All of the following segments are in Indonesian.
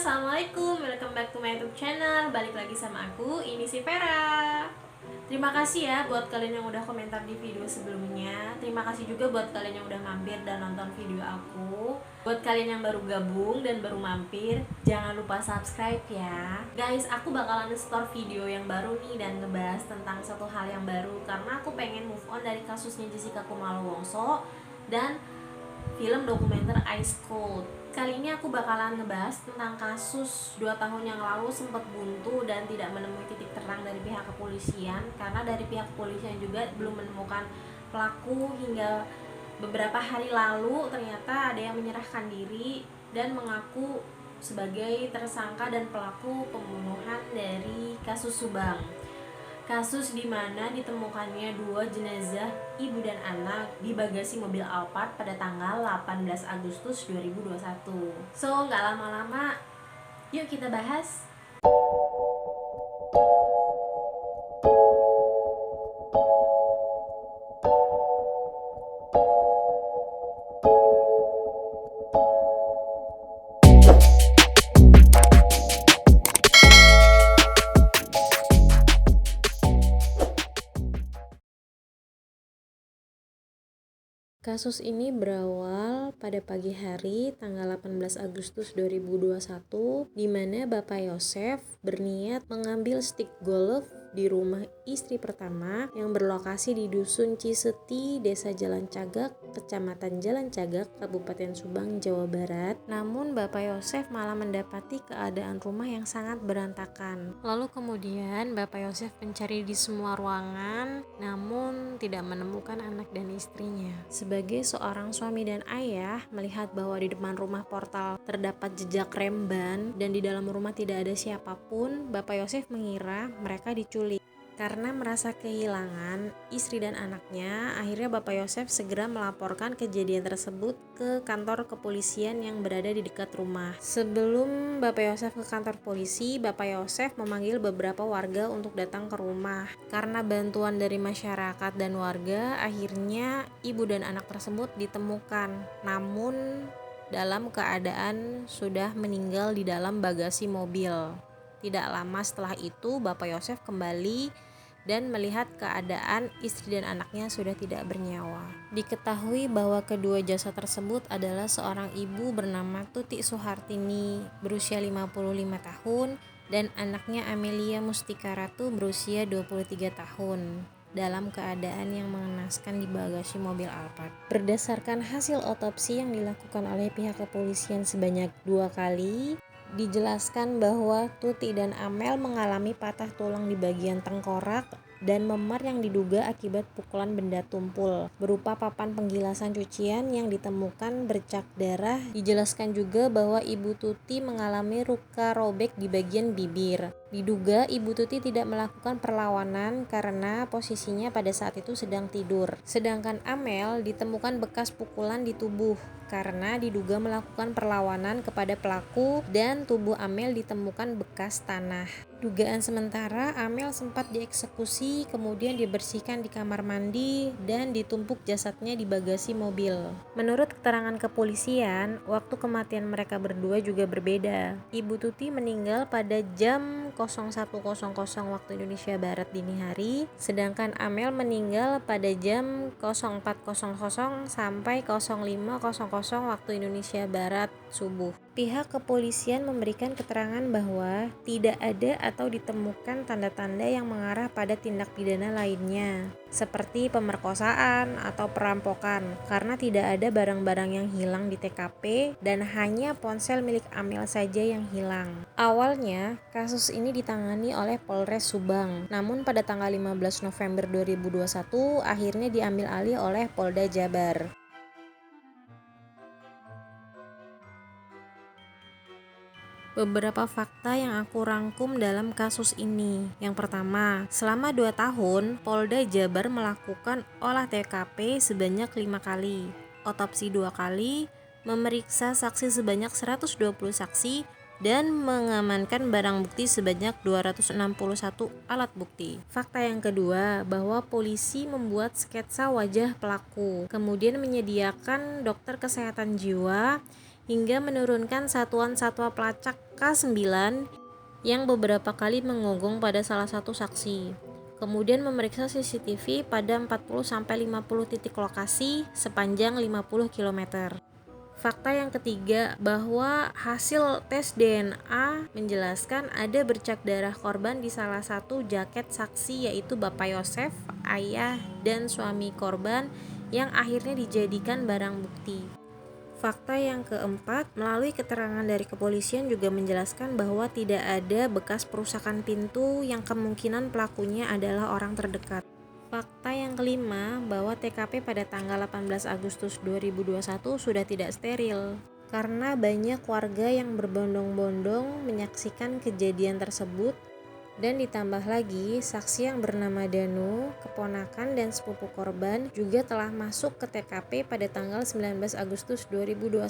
Assalamualaikum, welcome back to my YouTube channel. Balik lagi sama aku, ini si Vera. Terima kasih ya buat kalian yang udah komentar di video sebelumnya. Terima kasih juga buat kalian yang udah mampir dan nonton video aku. Buat kalian yang baru gabung dan baru mampir, jangan lupa subscribe ya. Guys, aku bakalan nge-store video yang baru nih dan ngebahas tentang satu hal yang baru, karena aku pengen move on dari kasusnya Jessica Kumalo Wongso dan film dokumenter Ice Cold. Kali ini aku bakalan ngebahas tentang kasus 2 tahun yang lalu sempat buntu dan tidak menemui titik terang dari pihak kepolisian, karena dari pihak kepolisian juga belum menemukan pelaku hingga beberapa hari lalu ternyata ada yang menyerahkan diri dan mengaku sebagai tersangka dan pelaku pembunuhan dari kasus Subang. Kasus di mana ditemukannya 2 jenazah ibu dan anak di bagasi mobil Alphard pada tanggal 18 Agustus 2021. So, nggak lama-lama, yuk kita bahas. Kasus ini berawal pada pagi hari tanggal 18 Agustus 2021, di mana Bapak Yosef berniat mengambil stick golf di rumah istri pertama yang berlokasi di Dusun Ciseti, Desa Jalan Cagak, Kecamatan Jalan Cagak, Kabupaten Subang, Jawa Barat. Namun Bapak Yosef malah mendapati keadaan rumah yang sangat berantakan. Lalu kemudian Bapak Yosef mencari di semua ruangan, namun tidak menemukan anak dan istrinya. Sebagai seorang suami dan ayah, melihat bahwa di depan rumah portal terdapat jejak rem ban dan di dalam rumah tidak ada siapapun, Bapak Yosef mengira mereka diculik. Karena merasa kehilangan istri dan anaknya, akhirnya Bapak Yosef segera melaporkan kejadian tersebut ke kantor kepolisian yang berada di dekat rumah. Sebelum Bapak Yosef ke kantor polisi, Bapak Yosef memanggil beberapa warga untuk datang ke rumah. Karena bantuan dari masyarakat dan warga, akhirnya ibu dan anak tersebut ditemukan. Namun dalam keadaan sudah meninggal di dalam bagasi mobil. Tidak lama setelah itu, Bapak Yosef kembali dan melihat keadaan istri dan anaknya sudah tidak bernyawa. Diketahui bahwa kedua jasad tersebut adalah seorang ibu bernama Tuti Suhartini berusia 55 tahun dan anaknya Amelia Mustika Ratu berusia 23 tahun dalam keadaan yang mengenaskan di bagasi mobil Alphard. Berdasarkan hasil otopsi yang dilakukan oleh pihak kepolisian sebanyak 2 kali, dijelaskan bahwa Tuti dan Amel mengalami patah tulang di bagian tengkorak dan memar yang diduga akibat pukulan benda tumpul berupa papan penggilasan cucian yang ditemukan bercak darah. Dijelaskan juga bahwa Ibu Tuti mengalami luka robek di bagian bibir. Diduga Ibu Tuti tidak melakukan perlawanan karena posisinya pada saat itu sedang tidur. Sedangkan Amel ditemukan bekas pukulan di tubuh karena diduga melakukan perlawanan kepada pelaku, dan tubuh Amel ditemukan bekas tanah. Dugaan sementara, Amel sempat dieksekusi, kemudian dibersihkan di kamar mandi dan ditumpuk jasadnya di bagasi mobil. Menurut keterangan kepolisian, waktu kematian mereka berdua juga berbeda. Ibu Tuti meninggal pada jam 01.00 waktu Indonesia Barat dini hari, sedangkan Amel meninggal pada jam 04.00 sampai 05.00 waktu Indonesia Barat subuh. Pihak kepolisian memberikan keterangan bahwa tidak ada atau ditemukan tanda-tanda yang mengarah pada tindak pidana lainnya, seperti pemerkosaan atau perampokan, karena tidak ada barang-barang yang hilang di TKP dan hanya ponsel milik Amel saja yang hilang. Awalnya, kasus ini ditangani oleh Polres Subang, namun pada tanggal 15 November 2021 akhirnya diambil alih oleh Polda Jabar. Beberapa fakta yang aku rangkum dalam kasus ini. Yang pertama, selama 2 tahun, Polda Jabar melakukan olah TKP sebanyak 5 kali, otopsi 2 kali, memeriksa saksi sebanyak 120 saksi, dan mengamankan barang bukti sebanyak 261 alat bukti. Fakta yang kedua, bahwa polisi membuat sketsa wajah pelaku, kemudian menyediakan dokter kesehatan jiwa hingga menurunkan satuan satwa pelacak K9 yang beberapa kali menggonggong pada salah satu saksi. Kemudian memeriksa CCTV pada 40-50 titik lokasi sepanjang 50 km. Fakta yang ketiga, bahwa hasil tes DNA menjelaskan ada bercak darah korban di salah satu jaket saksi, yaitu Bapak Yosef, ayah dan suami korban, yang akhirnya dijadikan barang bukti. Fakta yang keempat, melalui keterangan dari kepolisian juga menjelaskan bahwa tidak ada bekas perusakan pintu yang kemungkinan pelakunya adalah orang terdekat. Fakta yang kelima, bahwa TKP pada tanggal 18 Agustus 2021 sudah tidak steril karena banyak warga yang berbondong-bondong menyaksikan kejadian tersebut, dan ditambah lagi saksi yang bernama Danu, keponakan dan sepupu korban, juga telah masuk ke TKP pada tanggal 19 Agustus 2021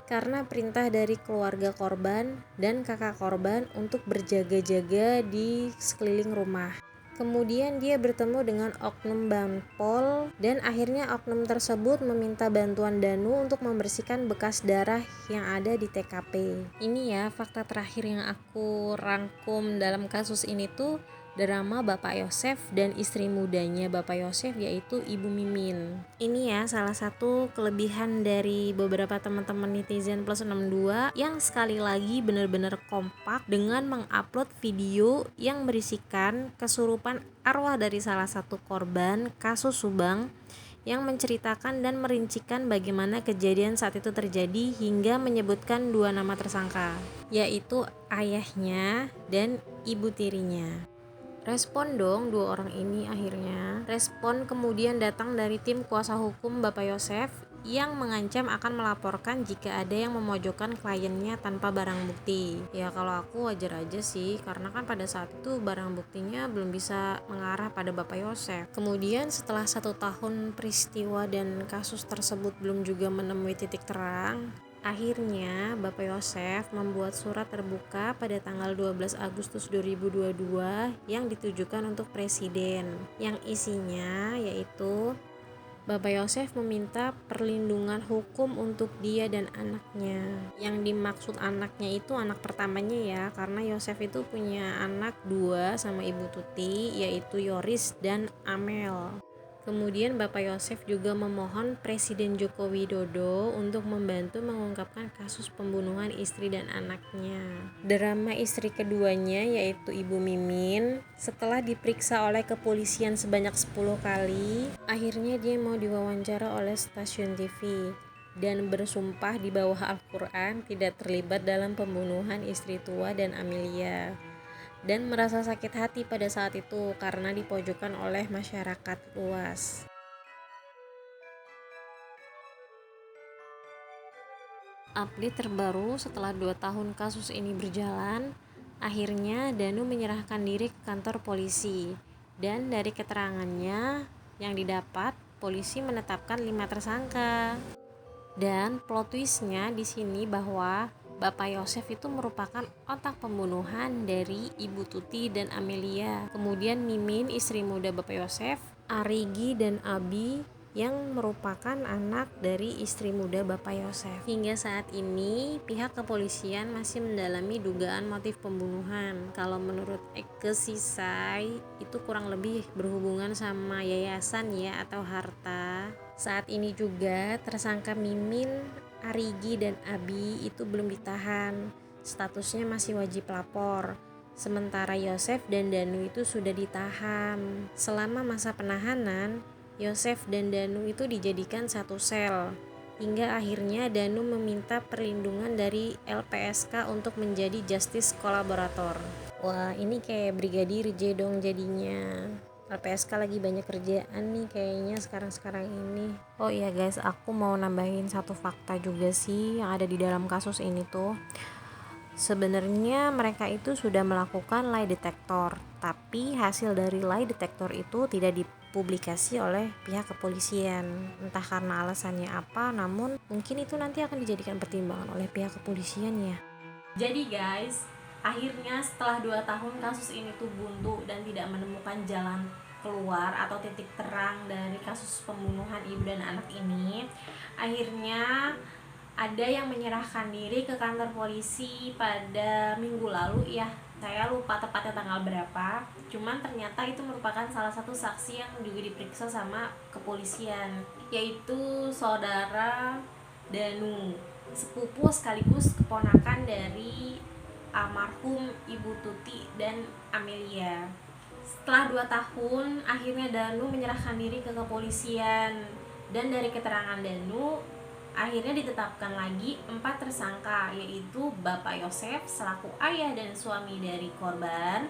karena perintah dari keluarga korban dan kakak korban untuk berjaga-jaga di sekeliling rumah. Kemudian dia bertemu dengan oknum Banpol dan akhirnya oknum tersebut meminta bantuan Danu untuk membersihkan bekas darah yang ada di TKP. Ini ya fakta terakhir yang aku rangkum dalam kasus ini tuh drama Bapak Yosef dan istri mudanya Bapak Yosef, yaitu Ibu Mimin. Ini ya salah satu kelebihan dari beberapa teman-teman netizen plus 62 yang sekali lagi benar-benar kompak dengan mengupload video yang berisikan kesurupan arwah dari salah satu korban kasus Subang, yang menceritakan dan merincikan bagaimana kejadian saat itu terjadi hingga menyebutkan dua nama tersangka, yaitu ayahnya dan ibu tirinya. Respon dong dua orang ini akhirnya. Respon kemudian datang dari tim kuasa hukum Bapak Yosef yang mengancam akan melaporkan jika ada yang memojokkan kliennya tanpa barang bukti. Ya kalau aku wajar aja sih, karena kan pada saat itu barang buktinya belum bisa mengarah pada Bapak Yosef. Kemudian setelah 1 tahun peristiwa dan kasus tersebut belum juga menemui titik terang, akhirnya Bapak Yosef membuat surat terbuka pada tanggal 12 Agustus 2022 yang ditujukan untuk Presiden, yang isinya yaitu Bapak Yosef meminta perlindungan hukum untuk dia dan anaknya. Yang dimaksud anaknya itu anak pertamanya ya, karena Yosef itu punya anak 2 sama Ibu Tuti, yaitu Yoris dan Amel. Kemudian Bapak Yosef juga memohon Presiden Joko Widodo untuk membantu mengungkapkan kasus pembunuhan istri dan anaknya. Drama istri keduanya yaitu Ibu Mimin, setelah diperiksa oleh kepolisian sebanyak 10 kali, akhirnya dia mau diwawancara oleh stasiun TV dan bersumpah di bawah Al-Quran tidak terlibat dalam pembunuhan istri tua dan Amelia, dan merasa sakit hati pada saat itu karena dipojokkan oleh masyarakat luas. Update terbaru setelah 2 tahun kasus ini berjalan, akhirnya Danu menyerahkan diri ke kantor polisi, dan dari keterangannya yang didapat, polisi menetapkan 5 tersangka. Dan plot twistnya di sini bahwa Bapak Yosef itu merupakan otak pembunuhan dari Ibu Tuti dan Amelia. Kemudian Mimin, istri muda Bapak Yosef, Arigi dan Abi yang merupakan anak dari istri muda Bapak Yosef. Hingga saat ini pihak kepolisian masih mendalami dugaan motif pembunuhan. Kalau menurut Eke Sisai itu kurang lebih berhubungan sama yayasan ya atau harta. Saat ini juga tersangka Mimin, Arigi dan Abi itu belum ditahan, statusnya masih wajib lapor. Sementara Yosef dan Danu itu sudah ditahan. Selama masa penahanan, Yosef dan Danu itu dijadikan satu sel, hingga akhirnya Danu meminta perlindungan dari LPSK untuk menjadi justice kolaborator. Wah, ini kayak Brigadir J dong jadinya. LPSK lagi banyak kerjaan nih kayaknya sekarang ini. Oh iya guys, aku mau nambahin satu fakta juga sih yang ada di dalam kasus ini tuh. Sebenarnya mereka itu sudah melakukan lie detector, tapi hasil dari lie detector itu tidak dipublikasi oleh pihak kepolisian. Entah karena alasannya apa, namun mungkin itu nanti akan dijadikan pertimbangan oleh pihak kepolisian ya. Jadi guys, akhirnya setelah 2 tahun kasus ini tuh buntu dan tidak menemukan jalan keluar atau titik terang dari kasus pembunuhan ibu dan anak ini, akhirnya ada yang menyerahkan diri ke kantor polisi pada minggu lalu ya. Saya lupa tepatnya tanggal berapa. Cuman ternyata itu merupakan salah satu saksi yang juga diperiksa sama kepolisian, yaitu saudara Danu, sepupu sekaligus keponakan dari almarhum Ibu Tuti dan Amelia. Setelah 2 tahun, akhirnya Danu menyerahkan diri ke kepolisian. Dan dari keterangan Danu, akhirnya ditetapkan lagi 4 tersangka, yaitu Bapak Yosef selaku ayah dan suami dari korban,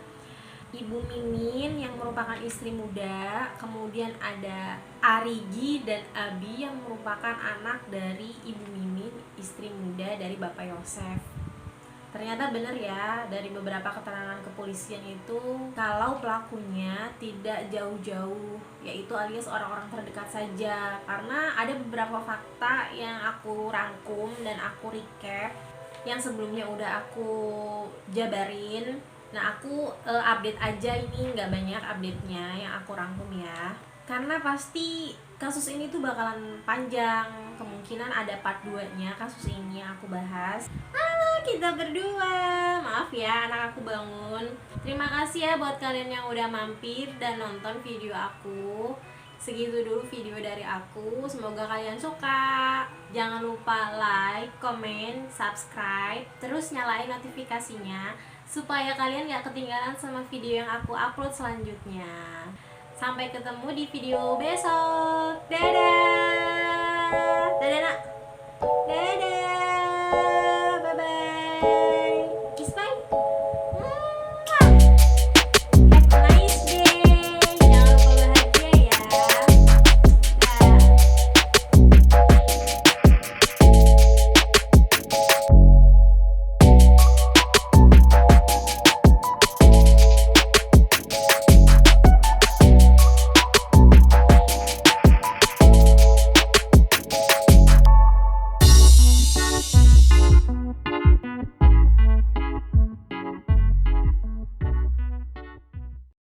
Ibu Mimin yang merupakan istri muda, kemudian ada Arigi dan Abi yang merupakan anak dari Ibu Mimin, istri muda dari Bapak Yosef. Ternyata benar ya, dari beberapa keterangan kepolisian itu kalau pelakunya tidak jauh-jauh, yaitu alias orang-orang terdekat saja. Karena ada beberapa fakta yang aku rangkum dan aku recap yang sebelumnya udah aku jabarin. Nah, aku update aja, ini nggak banyak update-nya yang aku rangkum ya. Karena pasti kasus ini tuh bakalan panjang, kemungkinan ada part 2-nya kasus ini yang aku bahas. Kita berdua, maaf ya anak aku bangun. Terima kasih ya buat kalian yang udah mampir dan nonton video aku. Segitu dulu video dari aku, semoga kalian suka. Jangan lupa like, comment, subscribe, terus nyalain notifikasinya supaya kalian gak ketinggalan sama video yang aku upload selanjutnya. Sampai ketemu di video besok. Dadah. Dadah nak. Dadah. Bye bye.